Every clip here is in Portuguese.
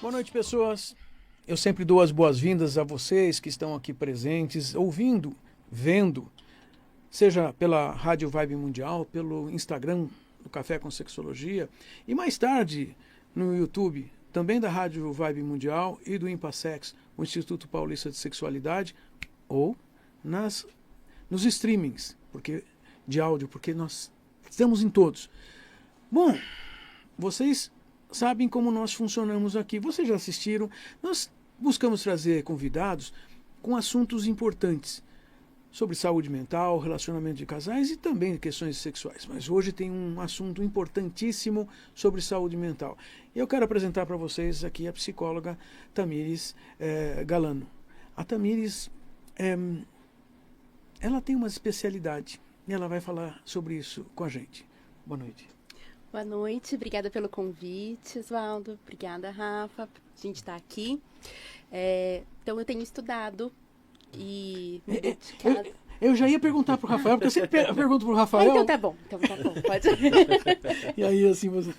Boa noite, pessoas. Eu sempre dou as boas-vindas a vocês que estão aqui presentes, ouvindo, vendo, seja pela Rádio Vibe Mundial, pelo Instagram do Café com Sexologia e mais tarde no YouTube, também da Rádio Vibe Mundial e do Impassex, o Instituto Paulista de Sexualidade, ou nos streamings de áudio, porque nós estamos em todos. Bom, vocês sabem como nós funcionamos aqui. Vocês já assistiram. Nós buscamos trazer convidados com assuntos importantes sobre saúde mental, relacionamento de casais e também questões sexuais. Mas hoje tem um assunto importantíssimo sobre saúde mental. Eu quero apresentar para vocês aqui a psicóloga Tamires Galano. A Tamires, ela tem uma especialidade e ela vai falar sobre isso com a gente. Boa noite. Boa noite, obrigada pelo convite, Oswaldo. Obrigada, Rafa, a gente está aqui. Então, eu tenho estudado e me dedicado... Eu já ia perguntar para o Rafael, porque eu sempre pergunto para o Rafael. Então tá bom, pode. E aí, assim, você...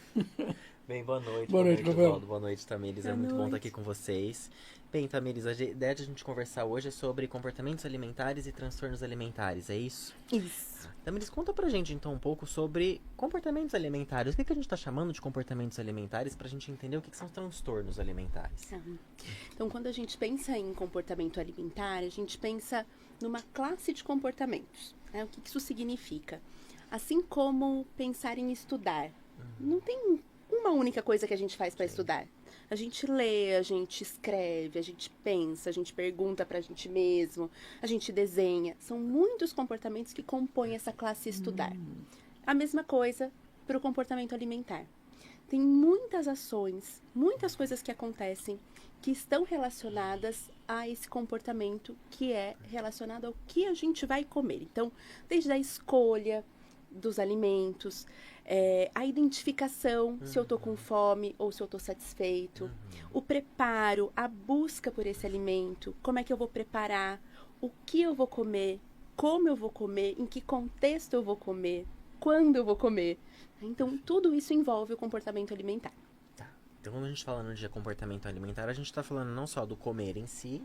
Bem, boa noite. Boa noite, Rafael. Oswaldo. Boa noite, Tamires. É muito bom estar aqui com vocês. Bem, Tamires, a ideia de a gente conversar hoje é sobre comportamentos alimentares e transtornos alimentares, é isso? Isso. Tamires, conta pra gente então um pouco sobre comportamentos alimentares. O que a gente tá chamando de comportamentos alimentares pra gente entender o que são transtornos alimentares? Então, quando a gente pensa em comportamento alimentar, a gente pensa numa classe de comportamentos. Né? O que isso significa? Assim como pensar em estudar. Não tem uma única coisa que a gente faz para estudar. A gente lê, a gente escreve, a gente pensa, a gente pergunta pra gente mesmo, a gente desenha. São muitos comportamentos que compõem essa classe estudar. A mesma coisa para o comportamento alimentar. Tem muitas ações, muitas coisas que acontecem que estão relacionadas a esse comportamento que é relacionado ao que a gente vai comer. Então, desde a escolha dos alimentos, a identificação se eu estou com fome ou se eu estou satisfeito, o preparo, a busca por esse alimento, como é que eu vou preparar, o que eu vou comer, como eu vou comer, em que contexto eu vou comer, quando eu vou comer. Então, tudo isso envolve o comportamento alimentar. Tá. Então, quando a gente está falando de comportamento alimentar, a gente está falando não só do comer em si,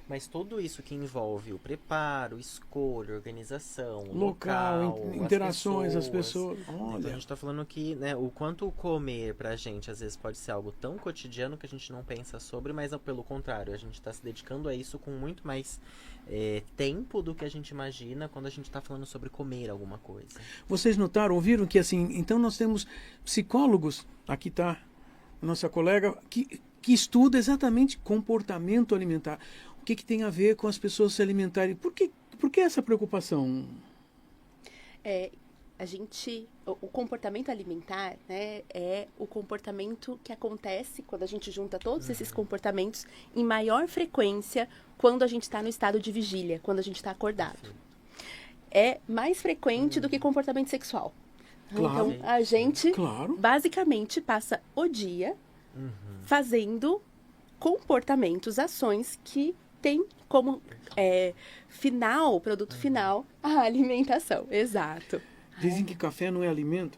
mas tudo isso que envolve o preparo, escolha, organização, local, interações, as pessoas. Então a gente está falando que, né, o quanto o comer pra gente às vezes pode ser algo tão cotidiano que a gente não pensa sobre, mas pelo contrário, a gente está se dedicando a isso com muito mais tempo do que a gente imagina quando a gente está falando sobre comer alguma coisa. Vocês notaram, ouviram que assim, então nós temos psicólogos, aqui está nossa colega, que estuda exatamente comportamento alimentar. O que tem a ver com as pessoas se alimentarem? Por que essa preocupação? O comportamento alimentar, né, é o comportamento que acontece quando a gente junta todos esses comportamentos em maior frequência quando a gente está no estado de vigília, quando a gente está acordado. É mais frequente do que comportamento sexual. Claro. Então, a gente basicamente passa o dia fazendo comportamentos, ações que tem como produto final, a alimentação. Exato. Dizem que café não é alimento.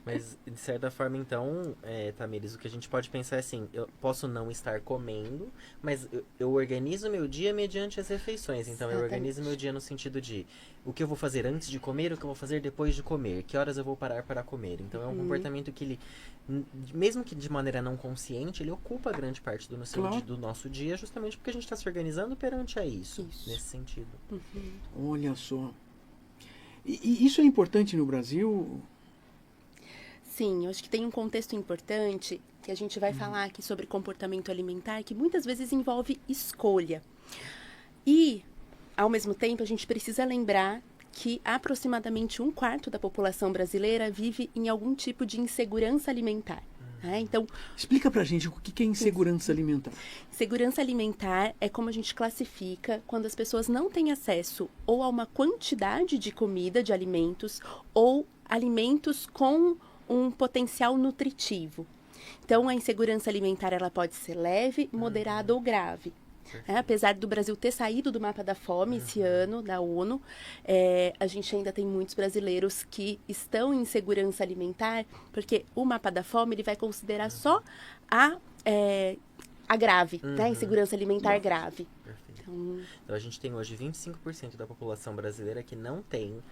Mas, de certa forma, então, Tamires, o que a gente pode pensar é assim, eu posso não estar comendo, mas eu organizo meu dia mediante as refeições. Então, eu organizo meu dia no sentido de o que eu vou fazer antes de comer, o que eu vou fazer depois de comer, que horas eu vou parar para comer. Então, é um comportamento que ele, mesmo que de maneira não consciente, ele ocupa grande parte do nosso dia, justamente porque a gente está se organizando perante a isso. Nesse sentido. Olha só. E isso é importante no Brasil? Sim, eu acho que tem um contexto importante que a gente vai falar aqui sobre comportamento alimentar, que muitas vezes envolve escolha. E, ao mesmo tempo, a gente precisa lembrar que aproximadamente 1/4 da população brasileira vive em algum tipo de insegurança alimentar. Então, explica pra gente o que é insegurança alimentar. Segurança alimentar é como a gente classifica quando as pessoas não têm acesso ou a uma quantidade de comida, de alimentos, ou alimentos com um potencial nutritivo. Então, a insegurança alimentar ela pode ser leve, moderada ou grave. Apesar do Brasil ter saído do mapa da fome esse ano, da ONU, a gente ainda tem muitos brasileiros que estão em insegurança alimentar, porque o mapa da fome ele vai considerar só a a grave, né? Insegurança alimentar grave. Perfeito. Então, Então, a gente tem hoje 25% da população brasileira que não tem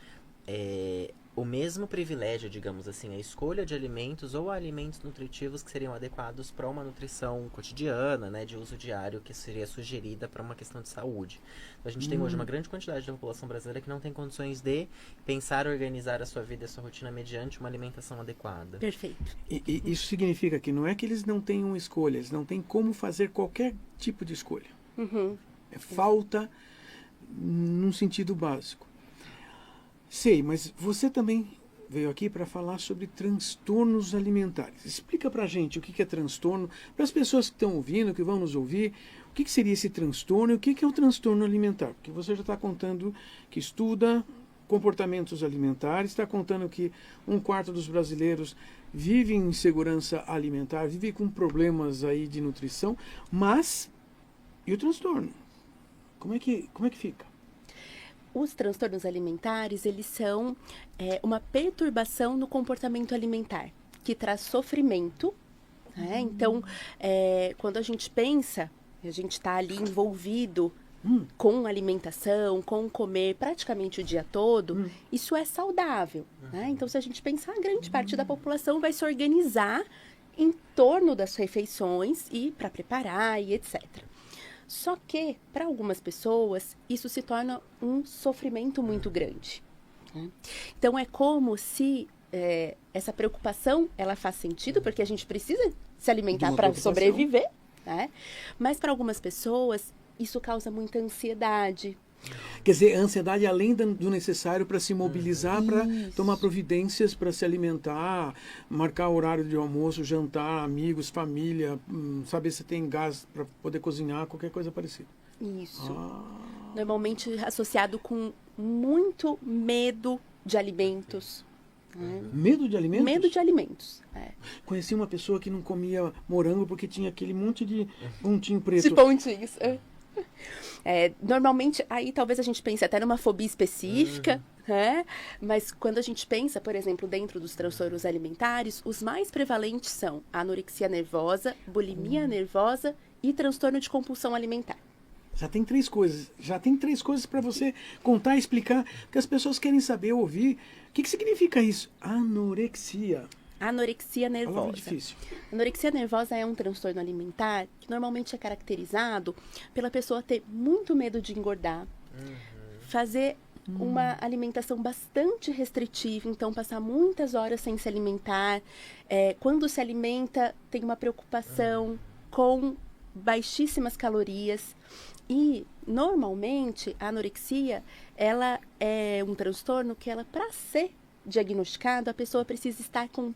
o mesmo privilégio, digamos assim, a escolha de alimentos ou alimentos nutritivos que seriam adequados para uma nutrição cotidiana, né, de uso diário, que seria sugerida para uma questão de saúde. Então, a gente tem hoje uma grande quantidade da população brasileira que não tem condições de pensar e organizar a sua vida e a sua rotina mediante uma alimentação adequada. perfeito. E isso significa que não é que eles não tenham escolha, eles não têm como fazer qualquer tipo de escolha. Uhum. É falta num sentido básico. Sei, mas você também veio aqui para falar sobre transtornos alimentares. Explica para a gente o que é transtorno, para as pessoas que estão ouvindo, que vão nos ouvir, o que seria esse transtorno e o que é o transtorno alimentar. Porque você já está contando que estuda comportamentos alimentares, está contando que 1/4 dos brasileiros vive em insegurança alimentar, vive com problemas aí de nutrição, mas e o transtorno? Como é que fica? Os transtornos alimentares, eles são uma perturbação no comportamento alimentar, que traz sofrimento, né? Então, quando a gente pensa, a gente está ali envolvido com alimentação, com comer praticamente o dia todo, isso é saudável, né? Então, se a gente pensar, a grande parte da população vai se organizar em torno das refeições e para preparar e etc. Só que, para algumas pessoas, isso se torna um sofrimento muito grande, né? Então, é como se essa preocupação, ela faz sentido, porque a gente precisa se alimentar para sobreviver, né? Mas, para algumas pessoas, isso causa muita ansiedade. Quer dizer, a ansiedade além do necessário para se mobilizar, para tomar providências, para se alimentar, marcar horário de almoço, jantar, amigos, família, saber se tem gás para poder cozinhar, qualquer coisa parecida. Isso. Normalmente associado com muito medo de alimentos. Né? Medo de alimentos? Medo de alimentos. Conheci uma pessoa que não comia morango porque tinha aquele monte de pontinho preto. De pontinhos. Normalmente, aí talvez a gente pense até numa fobia específica, né? Mas quando a gente pensa, por exemplo, dentro dos transtornos alimentares, os mais prevalentes são a anorexia nervosa, bulimia nervosa e transtorno de compulsão alimentar. Já tem 3 coisas. Já tem 3 coisas para você contar e explicar, porque as pessoas querem saber, ouvir. O que significa isso? Anorexia. Anorexia nervosa. Palavra difícil. Anorexia nervosa é um transtorno alimentar que normalmente é caracterizado pela pessoa ter muito medo de engordar, fazer uma alimentação bastante restritiva, então passar muitas horas sem se alimentar. Quando se alimenta, tem uma preocupação com baixíssimas calorias. E, normalmente, a anorexia, ela é um transtorno que, para ser diagnosticado, a pessoa precisa estar com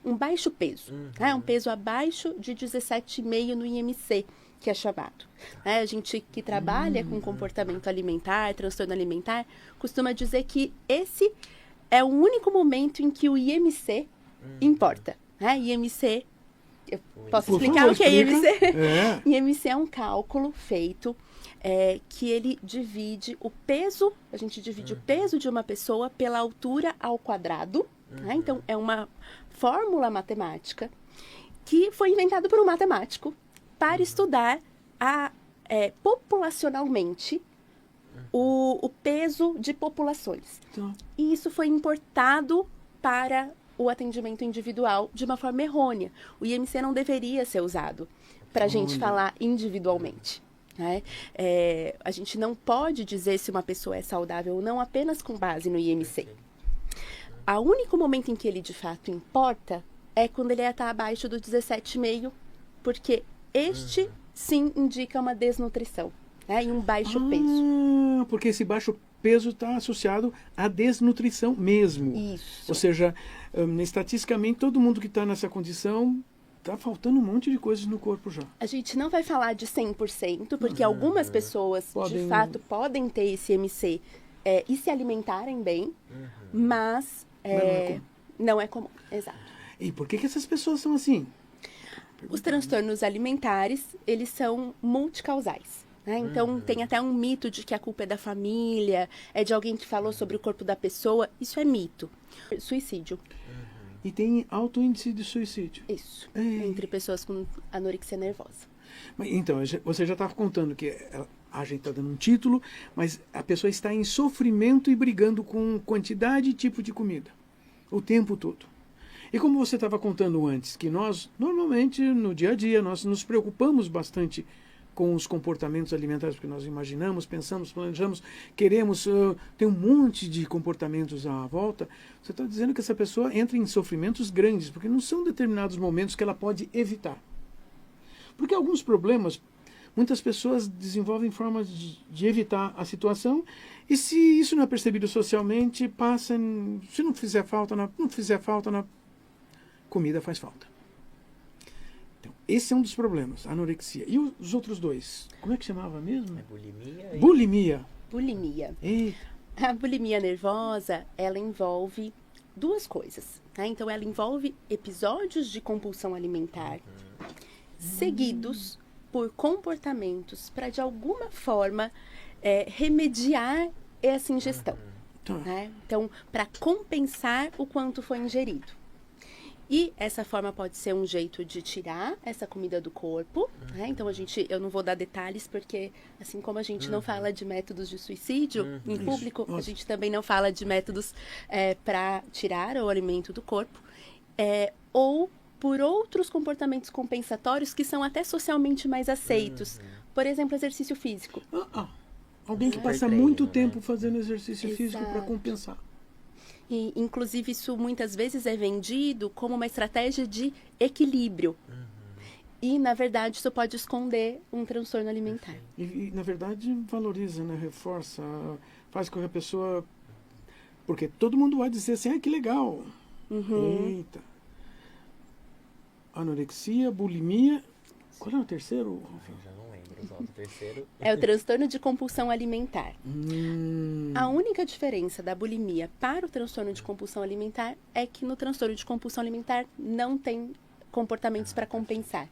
um baixo peso, né? Um peso abaixo de 17,5 no IMC, que é chamado. A gente que trabalha com comportamento alimentar, transtorno alimentar, costuma dizer que esse é o único momento em que o IMC importa. IMC, eu posso explicar o que é IMC? IMC é um cálculo feito que ele divide o peso, a gente divide o peso de uma pessoa pela altura ao quadrado, né? Então, é uma fórmula matemática que foi inventada por um matemático para estudar populacionalmente o peso de populações. E isso foi importado para o atendimento individual de uma forma errônea. O IMC não deveria ser usado para a gente falar individualmente. Né? A gente não pode dizer se uma pessoa é saudável ou não apenas com base no IMC. O único momento em que ele de fato importa é quando ele está abaixo do 17,5, porque este sim indica uma desnutrição, né? E um baixo peso. Porque esse baixo peso está associado à desnutrição mesmo. Isso. Ou seja, estatisticamente todo mundo que está nessa condição tá faltando um monte de coisas no corpo já. A gente não vai falar de 100%, porque algumas pessoas, de fato, podem ter esse IMC e se alimentarem bem, mas não é comum. Exato. E por que essas pessoas são assim? Os transtornos alimentares, eles são multicausais. Né? Então, tem até um mito de que a culpa é da família, é de alguém que falou sobre o corpo da pessoa. Isso é mito. Suicídio. E tem alto índice de suicídio. Isso. Ei. Entre pessoas com anorexia nervosa. Então, você já estava contando que a gente está dando um título, mas a pessoa está em sofrimento e brigando com quantidade e tipo de comida. O tempo todo. E como você estava contando antes, que nós, normalmente, no dia a dia, nós nos preocupamos bastante com os comportamentos alimentares, porque nós imaginamos, pensamos, planejamos, queremos, tem um monte de comportamentos à volta. Você está dizendo que essa pessoa entra em sofrimentos grandes, porque não são determinados momentos que ela pode evitar. Porque alguns problemas, muitas pessoas desenvolvem formas de evitar a situação, e se isso não é percebido socialmente, passa, se não fizer falta, comida faz falta. Então, esse é um dos problemas, a anorexia. E os outros dois? Como é que chamava mesmo? É bulimia. Bulimia. Bulimia. Eita. A bulimia nervosa, ela envolve duas coisas. Tá? Então, ela envolve episódios de compulsão alimentar seguidos por comportamentos para, de alguma forma, remediar essa ingestão. Tá. Né? Então, para compensar o quanto foi ingerido. E essa forma pode ser um jeito de tirar essa comida do corpo, né? Então eu não vou dar detalhes porque, assim como a gente não fala de métodos de suicídio em público, a gente também não fala de métodos para tirar o alimento do corpo, ou por outros comportamentos compensatórios que são até socialmente mais aceitos. Por exemplo, exercício físico. Alguém que passa Treino, muito né? tempo fazendo exercício físico para Exato. compensar. E, inclusive, isso muitas vezes é vendido como uma estratégia de equilíbrio. E, na verdade, isso pode esconder um transtorno alimentar. E, na verdade, valoriza, né? Reforça, faz com que a pessoa... Porque todo mundo vai dizer assim, que legal. Eita. Anorexia, bulimia... Qual é o terceiro? Enfim, já não lembro. O terceiro. É o transtorno de compulsão alimentar. Hum. A única diferença da bulimia para o transtorno de compulsão alimentar é que no transtorno de compulsão alimentar não tem comportamentos para compensar.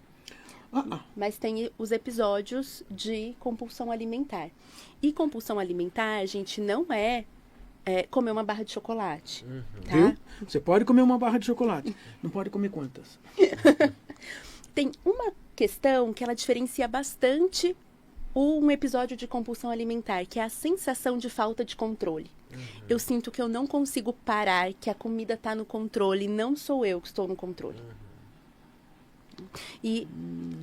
Mas tem os episódios de compulsão alimentar. E compulsão alimentar, gente, não é comer uma barra de chocolate. Tá? Viu? Você pode comer uma barra de chocolate. Não pode comer quantas? Tem uma questão que ela diferencia bastante um episódio de compulsão alimentar, que é a sensação de falta de controle. Eu sinto que eu não consigo parar, que a comida está no controle, não sou eu que estou no controle. E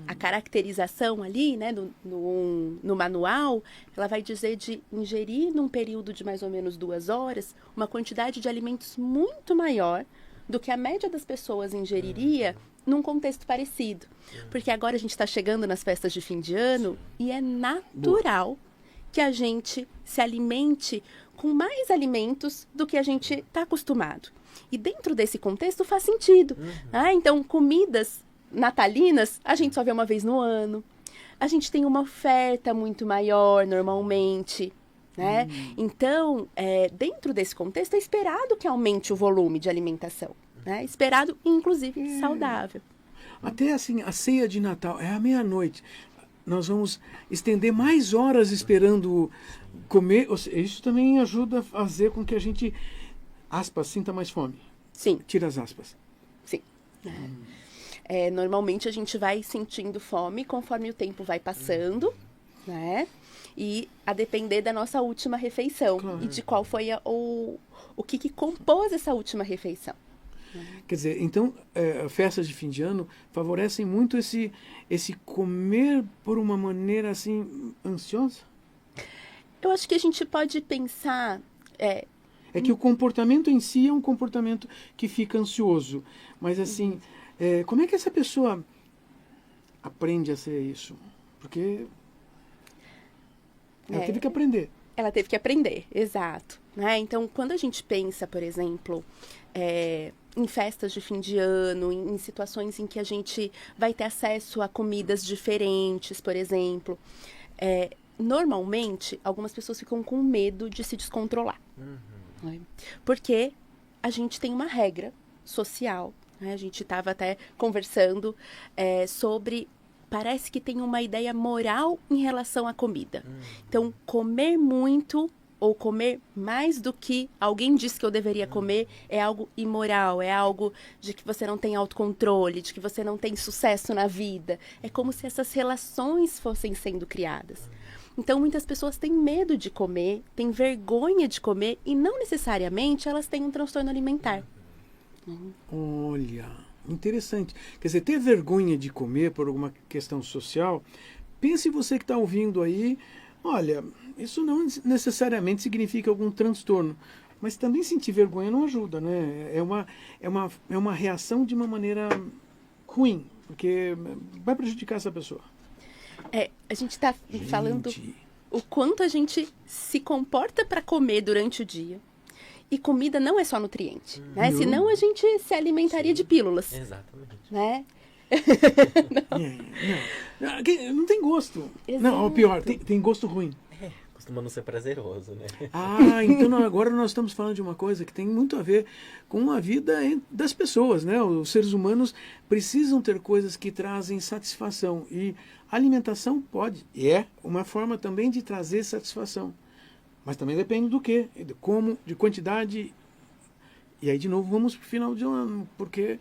a caracterização ali, né, no manual, ela vai dizer de ingerir num período de mais ou menos 2 horas uma quantidade de alimentos muito maior do que a média das pessoas ingeriria num contexto parecido. Porque agora a gente está chegando nas festas de fim de ano e é natural que a gente se alimente com mais alimentos do que a gente está acostumado. E dentro desse contexto faz sentido. Então, comidas natalinas, a gente só vê uma vez no ano. A gente tem uma oferta muito maior, normalmente. Né? Então, dentro desse contexto, é esperado que aumente o volume de alimentação. Né? Esperado, inclusive, saudável. Até assim, a ceia de Natal é à meia-noite. Nós vamos estender mais horas esperando comer. Isso também ajuda a fazer com que a gente, aspas, sinta mais fome. Sim. Tira as aspas. Sim. Normalmente a gente vai sentindo fome conforme o tempo vai passando, né? E a depender da nossa última refeição. Claro. E de qual foi o que compôs essa última refeição. Quer dizer, então, festas de fim de ano favorecem muito esse comer por uma maneira, assim, ansiosa? Eu acho que a gente pode pensar... É que o comportamento em si é um comportamento que fica ansioso. Mas, assim, como é que essa pessoa aprende a ser isso? Porque ela teve que aprender. Ela teve que aprender, exato. Né? Então, quando a gente pensa, por exemplo... em festas de fim de ano, em situações em que a gente vai ter acesso a comidas diferentes, por exemplo. Normalmente, algumas pessoas ficam com medo de se descontrolar. Né? Porque a gente tem uma regra social, né? A gente estava até conversando sobre... Parece que tem uma ideia moral em relação à comida. Então, comer muito ou comer mais do que alguém disse que eu deveria comer é algo imoral, é algo de que você não tem autocontrole, de que você não tem sucesso na vida. É como se essas relações fossem sendo criadas. Então, muitas pessoas têm medo de comer, têm vergonha de comer e não necessariamente elas têm um transtorno alimentar. Olha, interessante. Quer dizer, ter vergonha de comer por alguma questão social, pense você que está ouvindo aí, olha, isso não necessariamente significa algum transtorno, mas também sentir vergonha não ajuda, né? É uma reação de uma maneira ruim, porque vai prejudicar essa pessoa. A gente está falando o quanto a gente se comporta para comer durante o dia. E comida não é só nutriente, né? Não. Senão a gente se alimentaria de pílulas. Exatamente. Né? Não tem gosto. Exato. Não, o pior, tem gosto ruim. Costuma não ser prazeroso, né? Então agora nós estamos falando de uma coisa que tem muito a ver com a vida das pessoas, né? Os seres humanos precisam ter coisas que trazem satisfação e a alimentação é uma forma também de trazer satisfação, mas também depende do quê? De como, de quantidade. E aí de novo vamos para o final de ano, porque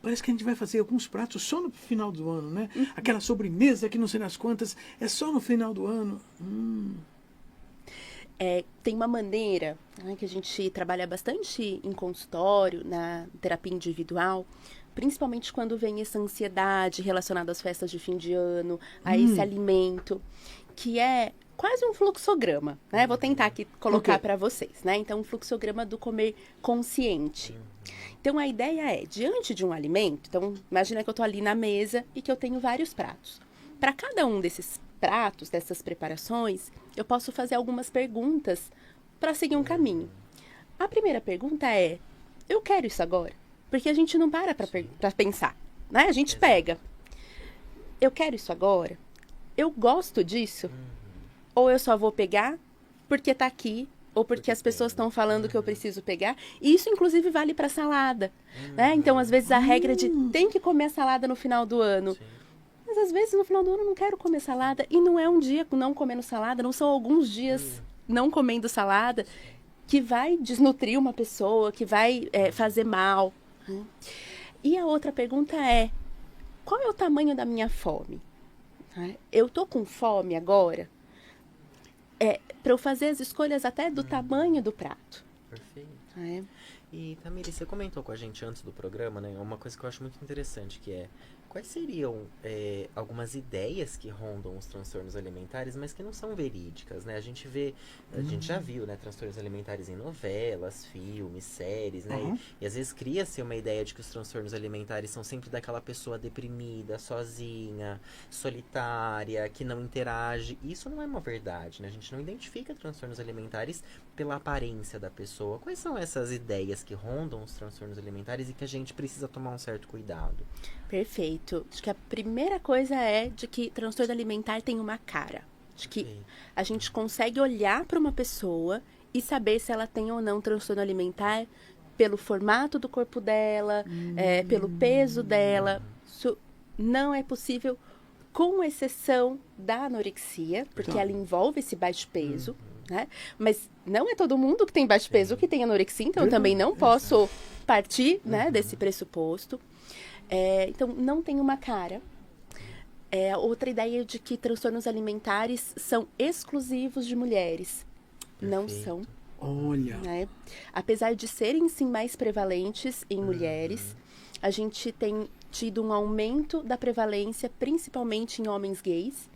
parece que a gente vai fazer alguns pratos só no final do ano, né? Aquela sobremesa que não sei nas quantas é só no final do ano. Tem uma maneira, né, que a gente trabalha bastante em consultório, na terapia individual, principalmente quando vem essa ansiedade relacionada às festas de fim de ano, a esse alimento, que é quase um fluxograma, né? Vou tentar aqui colocar para vocês, né? Então, um fluxograma do comer consciente. Então, a ideia é, diante de um alimento, então, imagina que eu estou ali na mesa e que eu tenho vários pratos. Para cada um desses pratos, dessas preparações, eu posso fazer algumas perguntas para seguir um caminho. A primeira pergunta é, eu quero isso agora? Porque a gente não para pensar, né? A gente pega. Eu quero isso agora? Eu gosto disso? Ou eu só vou pegar porque está aqui, ou porque as pessoas estão falando que eu preciso pegar. E isso, inclusive, vale para salada. Né? Então, às vezes, a regra de tem que comer salada no final do ano. Sim. Mas, às vezes, no final do ano, eu não quero comer salada. E não é um dia não comendo salada, não são alguns dias não comendo salada que vai desnutrir uma pessoa, que vai fazer mal. Né? E a outra pergunta é, qual é o tamanho da minha fome? Eu estou com fome agora? Para eu fazer as escolhas até do tamanho do prato. Perfeito. E, Tamires, você comentou com a gente antes do programa, né? Uma coisa que eu acho muito interessante, que é quais seriam algumas ideias que rondam os transtornos alimentares, mas que não são verídicas, né? A gente já viu, né, transtornos alimentares em novelas, filmes, séries, né? E às vezes cria-se uma ideia de que os transtornos alimentares são sempre daquela pessoa deprimida, sozinha, solitária, que não interage. Isso não é uma verdade, né? A gente não identifica transtornos alimentares pela aparência da pessoa. Quais são essas ideias que rondam os transtornos alimentares e que a gente precisa tomar um certo cuidado? Perfeito. Acho que a primeira coisa é de que transtorno alimentar tem uma cara. De que a gente consegue olhar para uma pessoa e saber se ela tem ou não transtorno alimentar pelo formato do corpo dela, pelo peso dela. Isso não é possível, com exceção da anorexia, porque ela envolve esse baixo peso. Né? Mas não é todo mundo que tem baixo peso que tem anorexia, então eu também não posso partir, né, desse pressuposto. Então, não tem uma cara. Outra ideia de que transtornos alimentares são exclusivos de mulheres. Perfeito. Não são. Olha. Né? Apesar de serem, sim, mais prevalentes em mulheres, a gente tem tido um aumento da prevalência, principalmente em homens gays.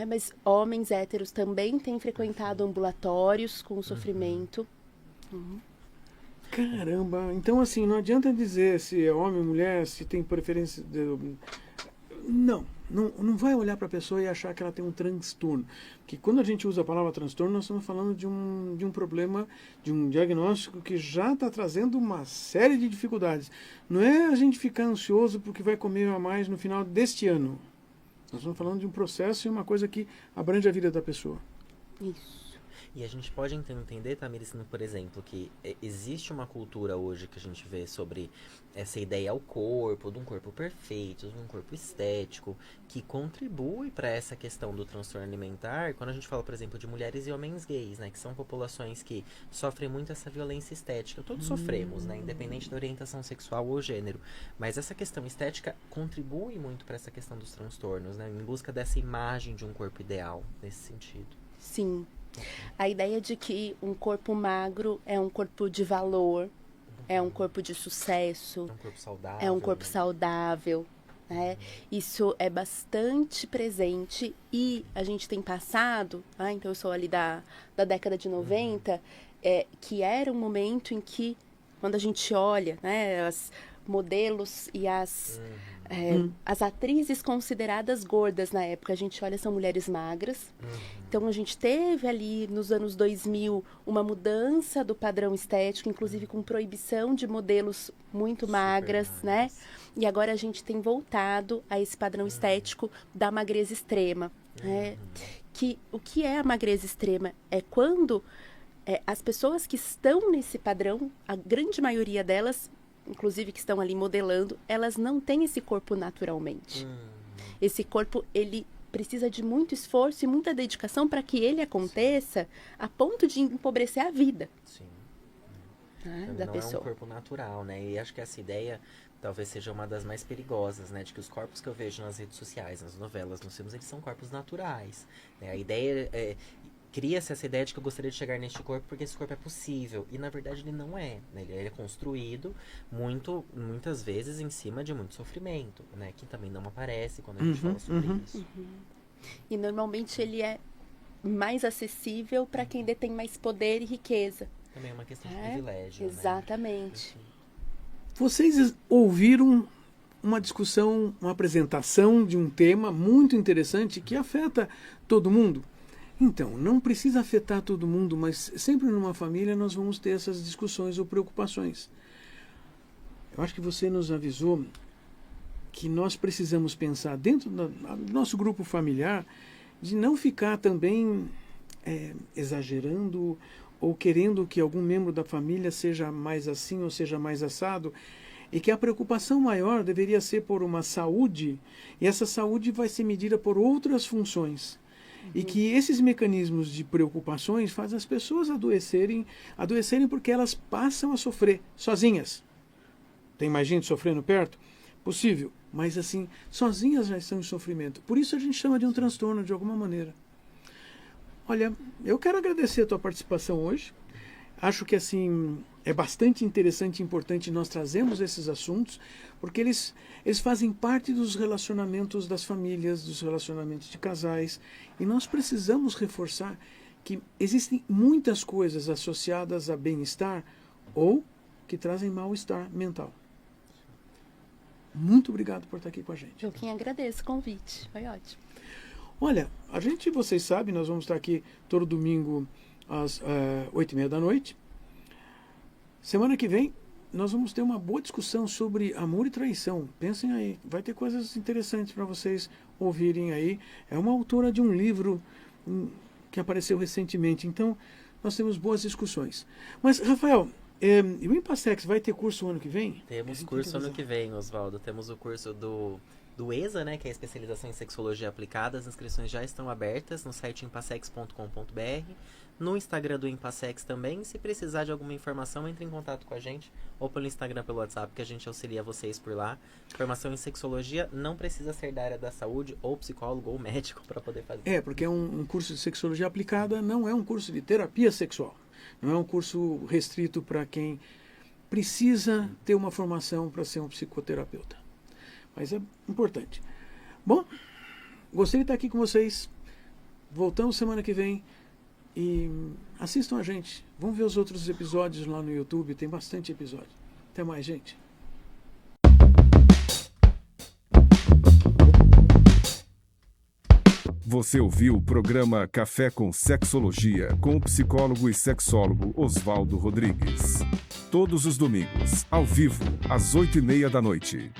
Mas homens héteros também têm frequentado ambulatórios com sofrimento. Caramba, então assim, não adianta dizer se é homem ou mulher, se tem preferência. Não vai olhar para a pessoa e achar que ela tem um transtorno. Porque quando a gente usa a palavra transtorno, nós estamos falando de um problema, de um diagnóstico que já está trazendo uma série de dificuldades. Não é a gente ficar ansioso porque vai comer a mais no final deste ano. Nós estamos falando de um processo e uma coisa que abrange a vida da pessoa. Isso. E a gente pode entender, Tamires, por exemplo, que existe uma cultura hoje que a gente vê sobre essa ideia ao corpo, de um corpo perfeito, de um corpo estético, que contribui para essa questão do transtorno alimentar, quando a gente fala, por exemplo, de mulheres e homens gays, né, que são populações que sofrem muito essa violência estética. Todos sofremos, né, independente da orientação sexual ou gênero, mas essa questão estética contribui muito para essa questão dos transtornos, né, em busca dessa imagem de um corpo ideal, nesse sentido. Sim. A ideia de que um corpo magro é um corpo de valor, é um corpo de sucesso, É um corpo saudável. é um corpo né? saudável, né? Isso é bastante presente e a gente tem passado, então eu sou ali da década de 90, que era um momento em que, quando a gente olha, né, as modelos e as atrizes consideradas gordas na época, a gente olha, são mulheres magras. Então, a gente teve ali, nos anos 2000, uma mudança do padrão estético, inclusive com proibição de modelos muito magras, né? E agora a gente tem voltado a esse padrão estético da magreza extrema, né? O que é a magreza extrema? É quando as pessoas que estão nesse padrão, a grande maioria delas, inclusive que estão ali modelando, elas não têm esse corpo naturalmente. Esse corpo, ele precisa de muito esforço e muita dedicação para que ele aconteça a ponto de empobrecer a vida. Sim. Da não pessoa. É um corpo natural, né? E acho que essa ideia talvez seja uma das mais perigosas, né? De que os corpos que eu vejo nas redes sociais, nas novelas, nos filmes, eles são corpos naturais. Né? A ideia cria-se essa ideia de que eu gostaria de chegar neste corpo porque esse corpo é possível. E na verdade ele não é. Né? Ele é construído muitas vezes em cima de muito sofrimento, né? Que também não aparece quando a gente fala sobre isso. E normalmente ele é mais acessível para quem detém mais poder e riqueza. Também é uma questão de privilégio. Exatamente. Né? Vocês ouviram uma discussão, uma apresentação de um tema muito interessante que afeta todo mundo. Então, não precisa afetar todo mundo, mas sempre numa família nós vamos ter essas discussões ou preocupações. Eu acho que você nos avisou que nós precisamos pensar dentro do nosso grupo familiar de não ficar também exagerando ou querendo que algum membro da família seja mais assim ou seja mais assado, e que a preocupação maior deveria ser por uma saúde, e essa saúde vai ser medida por outras funções. E que esses mecanismos de preocupações fazem as pessoas adoecerem porque elas passam a sofrer sozinhas. Tem mais gente sofrendo perto? Possível, mas assim, sozinhas já estão em sofrimento. Por isso a gente chama de um transtorno, de alguma maneira. Olha, eu quero agradecer a tua participação hoje. Acho que assim é bastante interessante e importante nós trazermos esses assuntos, porque eles fazem parte dos relacionamentos das famílias, dos relacionamentos de casais, e nós precisamos reforçar que existem muitas coisas associadas a bem-estar ou que trazem mal-estar mental. Muito obrigado por estar aqui com a gente. Eu quem agradeço o convite, foi ótimo. Olha, vocês sabem, nós vamos estar aqui todo domingo às 8h30 da noite. Semana que vem nós vamos ter uma boa discussão sobre amor e traição. Pensem aí, vai ter coisas interessantes para vocês ouvirem aí. É uma autora de um livro que apareceu recentemente, então nós temos boas discussões. Mas, Rafael, e o Impassex vai ter curso ano que vem? Temos curso ano que vem, Oswaldo. Temos o curso do ESA, né, que é a especialização em sexologia aplicada. As inscrições já estão abertas no site impassex.com.br, no Instagram do Impassex também. Se precisar de alguma informação, entre em contato com a gente, ou pelo Instagram, pelo WhatsApp, que a gente auxilia vocês por lá. Formação em sexologia não precisa ser da área da saúde, ou psicólogo, ou médico para poder fazer. Porque é um curso de sexologia aplicada, não é um curso de terapia sexual. Não é um curso restrito para quem precisa ter uma formação para ser um psicoterapeuta. Mas é importante. Bom, gostei de estar aqui com vocês. Voltamos semana que vem. E assistam a gente. Vamos ver os outros episódios lá no YouTube. Tem bastante episódio. Até mais, gente. Você ouviu o programa Café com Sexologia, com o psicólogo e sexólogo Oswaldo Rodrigues. Todos os domingos, ao vivo, às 8h30 da noite.